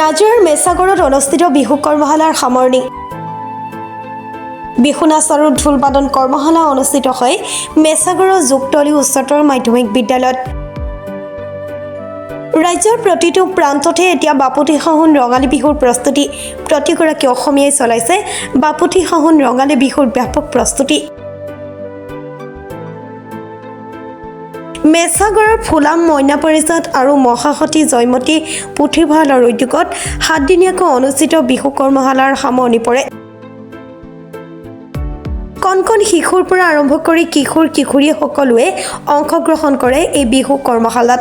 ৰাজুৰ মেছাগড়ত অনুষ্ঠিত বিহু কৰ্মশালাৰ সামৰণি। বিহু নাচ আৰু ঢোল বাদন কৰ্মশালা অনুষ্ঠিত হয় মেছাগড়ৰ যুগতলী উচ্চতৰ মাধ্যমিক বিদ্যালয়ত। ৰাজ্যৰ প্ৰতিটো প্ৰান্ততে এতিয়া বাপতিসাহোন ৰঙালী বিহুৰ প্ৰস্তুতি। প্ৰতিগৰাকী অসমীয়াই চলাইছে বাপতিসাহোন ৰঙালী বিহুৰ ব্যাপক প্ৰস্তুতি। মেছাগড়ৰ ফুলাম মইনা পৰিষদ আৰু মহাসতী জয়মতী পুথিভঁৰালৰ উদ্যোগত 7 দিনীয়াকৈ অনুষ্ঠিত বিহু কৰ্মশালাৰ সামৰণি পৰে। কণ কণ শিশুৰ পৰা আৰম্ভ কৰি কিশোৰী সকলোৱে অংশগ্ৰহণ কৰে এই বিহু কৰ্মশালাত।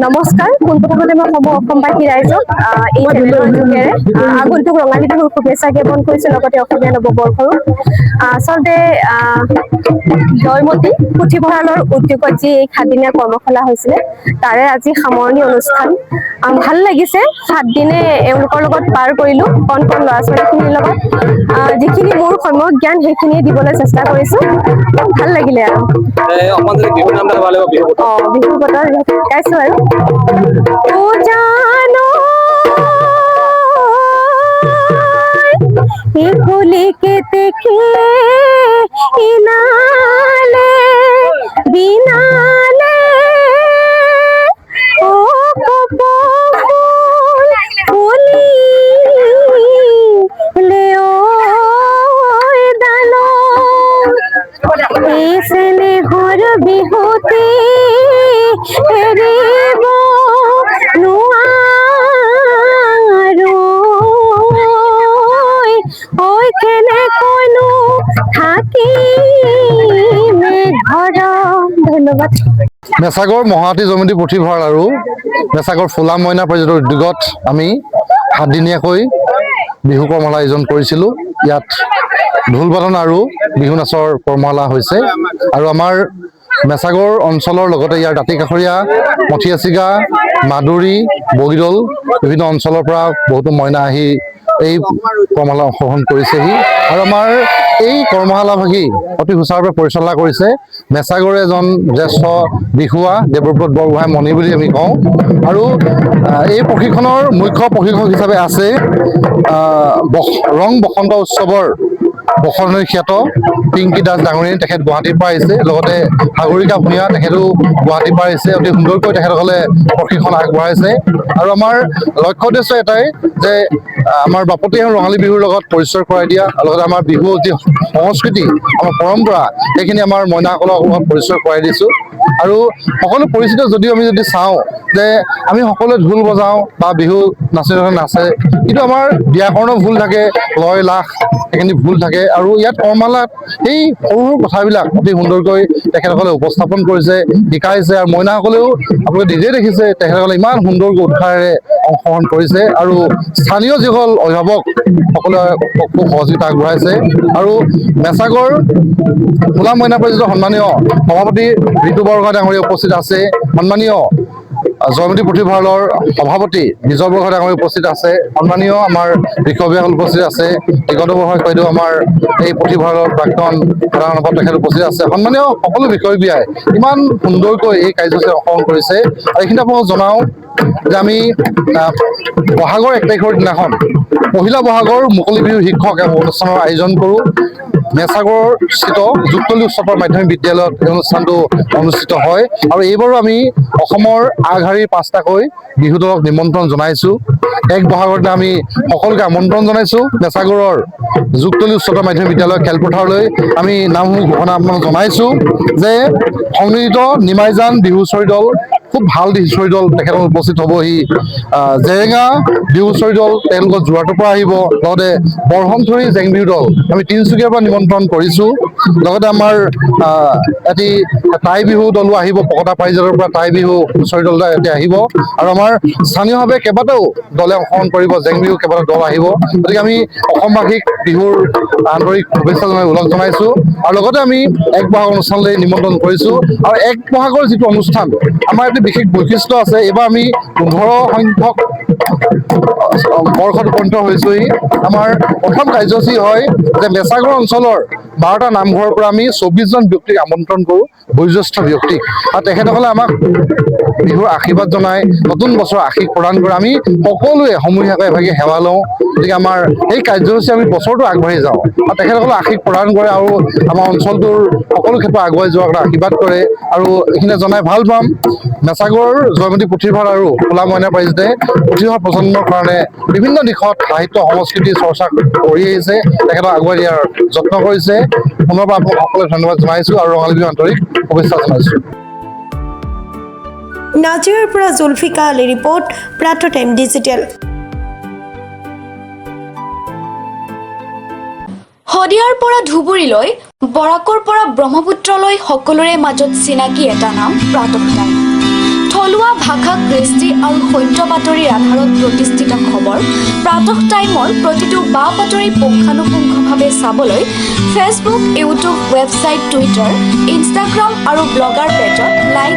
নমস্কাৰ, পোনপ্ৰথমতে মই ক'ব অসমবাসী ৰাইজক এই চেনেলৰ যোগেৰে আগন্তুক ৰঙালী বিহুৰ শুভেচ্ছা জ্ঞাপন কৰিছোঁ, লগতে অসমীয়া নৱবৰ্ষৰো। আচলতে জয়মতী পুথিভঁৰালৰ উদ্যোগত যি এই 7 দিনীয়া কৰ্মশালা হৈছিলে তাৰে আজি সামৰণি অনুষ্ঠান। ভাল লাগিছে, 7 দিনে এওঁলোকৰ লগত পাৰ কৰিলোঁ। কণ কণ ল'ৰা ছোৱালীখিনিৰ লগত যিখিনি মোৰ সম্যক জ্ঞান সেইখিনিয়ে দিবলৈ চেষ্টা কৰিছোঁ। ভাল লাগিলে আৰু বিহু বতৰ গাইছো আৰু ফুলিকে দেখে ইনালে বিনালে ও কপল ফুলি লেও দালো এসনে হর বিহুতে এরিব নোৱাৰো ঐ কেনেকৈনো থাকিম ঘৰত। ধন্যবাদ। মেছাগড় মহাসতী জয়মতী পুথিভঁৰাল আৰু মেছাগড় ফুলাম মইনা পৰিষদৰ উদ্যোগত আমি 7 দিনীয়াকৈ বিহু কৰ্মশালা আয়োজন কৰিছিলোঁ। ইয়াত ঢোল বাদন আৰু বিহু নাচৰ কৰ্মশালা হৈছে আৰু আমাৰ মেছাগড় অঞ্চলৰ লগতে ইয়াৰ দাঁতি কাষৰীয়া মথিয়াচিগা, মাদুৰী, বগীদল বিভিন্ন অঞ্চলৰ পৰা বহুতো মইনা আহি এই কৰ্মশালা অংশগ্ৰহণ কৰিছেহি আৰু আমাৰ এই কৰ্মশালাভাগি অতি সুচাৰুৰূপে পৰিচালনা কৰিছে মেছাগড়ৰ এজন জ্যেষ্ঠ বিষুৱা দেৱব্ৰত বৰগোহাঁই মণি বুলি আমি কওঁ। আৰু এই প্ৰশিক্ষণৰ মুখ্য প্ৰশিক্ষক হিচাপে আছে ৰং বসন্ত উৎসৱৰ বসন্তী খ্যাত পিংকী দাস ডাঙৰীয়ানী, তেখেত গুৱাহাটীৰ পৰা আহিছে। লগতে সাগৰিকা ভূঞা, তেখেতো গুৱাহাটীৰ পৰা আহিছে। অতি সুন্দৰকৈ তেখেতসকলে প্ৰশিক্ষণ আগবঢ়াইছে আৰু আমাৰ লক্ষ্য উদ্দেশ্য এটাই যে আমাৰ বাপতিসাহোন ৰঙালী বিহুৰ লগত পৰিচয় কৰাই দিয়া, লগতে আমাৰ বিহু যি সংস্কৃতি, আমাৰ পৰম্পৰা, সেইখিনি আমাৰ মইনাসকলক পৰিচয় কৰাই দিছোঁ। আৰু সকলো পৰিচিত যদিও আমি যদি চাওঁ যে আমি সকলোৱে ঢোল বজাওঁ বা বিহু নাচে, কিন্তু আমাৰ ব্যাকৰণৰ ভুল থাকে, লয় লাখ সেইখিনি ভুল থাকে। আৰু ইয়াত কৰ্মশালাত এই সৰু সৰু কথাবিলাক অতি সুন্দৰকৈ তেখেতসকলে উপস্থাপন কৰিছে, শিকাইছে। আৰু মইনাসকলেও আপোনালোকে নিজেই দেখিছে তেখেতসকলে ইমান সুন্দৰকৈ উৎসাহেৰে অংশগ্ৰহণ কৰিছে আৰু স্থানীয় যিসকল অভিভাৱক সকলোৱে খুব সহযোগিতা আগবঢ়াইছে। আৰু মেছাগড় ফুলাম মইনা পৰিষদৰ সন্মানীয় সভাপতি ঋতু বৰগোহাঁই ডাঙৰীয়া উপস্থিত আছে, সন্মানীয় জয়মতী পুথিভঁৰালৰ সভাপতি বিজয় বৰগোহাঁই ডাঙৰীয়া উপস্থিত আছে, সন্মানীয় আমাৰ বিষয়বিয়াসকল উপস্থিত আছে, দিগন্ত বৰগোহাঁই বাইদেউ আমাৰ এই পুথিভঁৰালৰ প্ৰাক্তন প্ৰধান সম্পাদক তেখেত উপস্থিত আছে, সন্মানীয় সকলো বিষয়বিয়াই ইমান সুন্দৰকৈ এই কাৰ্যসূচীত অংশগ্ৰহণ কৰিছে। আৰু এইখিনি আপোনালোকক জনাওঁ যে আমি বহাগৰ 1 তাৰিখৰ দিনাখন পহিলা বহাগৰ মুকলি বিহু শীৰ্ষক অনুষ্ঠানৰ আয়োজন কৰোঁ। মেছাগড় স্থিত যুগতলী উচ্চতৰ মাধ্যমিক বিদ্যালয়ত এই অনুষ্ঠানটো অনুষ্ঠিত হয়। আৰু এইবাৰো আমি অসমৰ আগশাৰীৰ 5টাকৈ বিহু দলক নিমন্ত্ৰণ জনাইছোঁ। 1 বহাগৰ দিনা আমি সকলোকে আমন্ত্ৰণ জনাইছোঁ মেছাগড়ৰ যুগতলী উচ্চতৰ মাধ্যমিক বিদ্যালয় খেলপথাৰলৈ। আমি নামসমূহ ঘোষণা আপোনালোকক জনাইছোঁ যে সংগৃহীত নিমাইজান বিহু হুঁচৰি দল, খুব ভাল হুঁচৰি দল, তেখেতসকল উপস্থিত হ'বহি। জেৰেঙা বিহু হুঁচৰি দল তেওঁলোকৰ যোৰহাটৰ পৰা আহিব। লগতে বৰহমথুৰি জেং বিহু দল আমি তিনিচুকীয়াৰ পৰা নিমন্ত্ৰণ কৰিছোঁ। লগতে আমাৰ এটি টাই বিহু দলো আহিব, পকতা পাৰিজাতৰ পৰা টাই বিহু হুঁচৰি দল এতিয়া আহিব। আৰু আমাৰ স্থানীয়ভাৱে কেইবাটাও দলে অংশগ্ৰহণ কৰিব, জেং বিহু কেইবাটাও দল আহিব। গতিকে আমি অসমবাসীক বিহুৰ আন্তৰিক শুভেচ্ছা ওলগ জনাইছোঁ। আৰু লগতে আমি 1 বহাগ অনুষ্ঠানলৈ নিমন্ত্ৰণ কৰিছোঁ। আৰু 1 বহাগৰ যিটো অনুষ্ঠান আমাৰ এটি বিশেষ বৈশিষ্ট্য আছে। এইবাৰ আমি 15 সংখ্যক বৰ্ষত উপনীত হৈছোহি। আমাৰ প্ৰথম কাৰ্যসূচী হয় যে মেছাগৰ অঞ্চলৰ 12টা নামঘৰৰ পৰা আমি 24জন ব্যক্তিক আমন্ত্ৰণ কৰোঁ, বয়োজ্যেষ্ঠ ব্যক্তিক, আৰু তেখেতসকলে আমাক বিহুৰ আশীৰ্বাদ জনাই, নতুন বছৰৰ আশীষ প্ৰদান কৰে। আমি সকলোৱে সমূহীয়াকৈ এভাগি সেৱা লওঁ। গতিকে আমাৰ এই কাৰ্যসূচী আমি বছৰটো আগবাঢ়ি যাওঁ আৰু তেখেতসকলে আশীষ প্ৰদান কৰে আৰু আমাৰ অঞ্চলটোৰ সকলো ক্ষেত্ৰত আগুৱাই যোৱাৰ কাৰণে আশীৰ্বাদ কৰে। আৰু এইখিনি জনাই ভাল পাম, মেছাগৰ জয়মতী পুথিভঁৰাল আৰু ফুলা মইনা পাৰিজাতে উঠি অহা প্ৰজন্মৰ কাৰণে বিভিন্ন দিশত সাহিত্য সংস্কৃতি চৰ্চা কৰি আহিছে, তেখেতক আগুৱাই দিয়াৰ যত্ন কৰিছে। পুনৰবাৰ আপোনাক সকলোকে ধন্যবাদ জনাইছোঁ আৰু ৰঙালী বিহুৰ আন্তৰিক শুভেচ্ছা জনাইছোঁ। নাজিৰাৰ পৰা জুলফিকা আলী ৰিপৰ্ট, প্ৰাতঃ টাইম ডিজিটেল। শদিয়াৰ পৰা ধুবুৰীলৈ, বৰাকৰ পৰা ব্ৰহ্মপুত্ৰলৈ সকলোৰে মাজত চিনাকি এটা নাম প্ৰাতঃ টাইম। থলুৱা ভাষা, কৃষ্টি আৰু সত্য বাতৰিৰ আধাৰত প্ৰতিষ্ঠিত খবৰ প্ৰাতঃ টাইমৰ প্ৰতিটো বা বাতৰি পুংখানুপুংখভাৱে চাবলৈ Facebook, YouTube, website, Twitter, Instagram আৰু ব্লগাৰ পেজত লাইক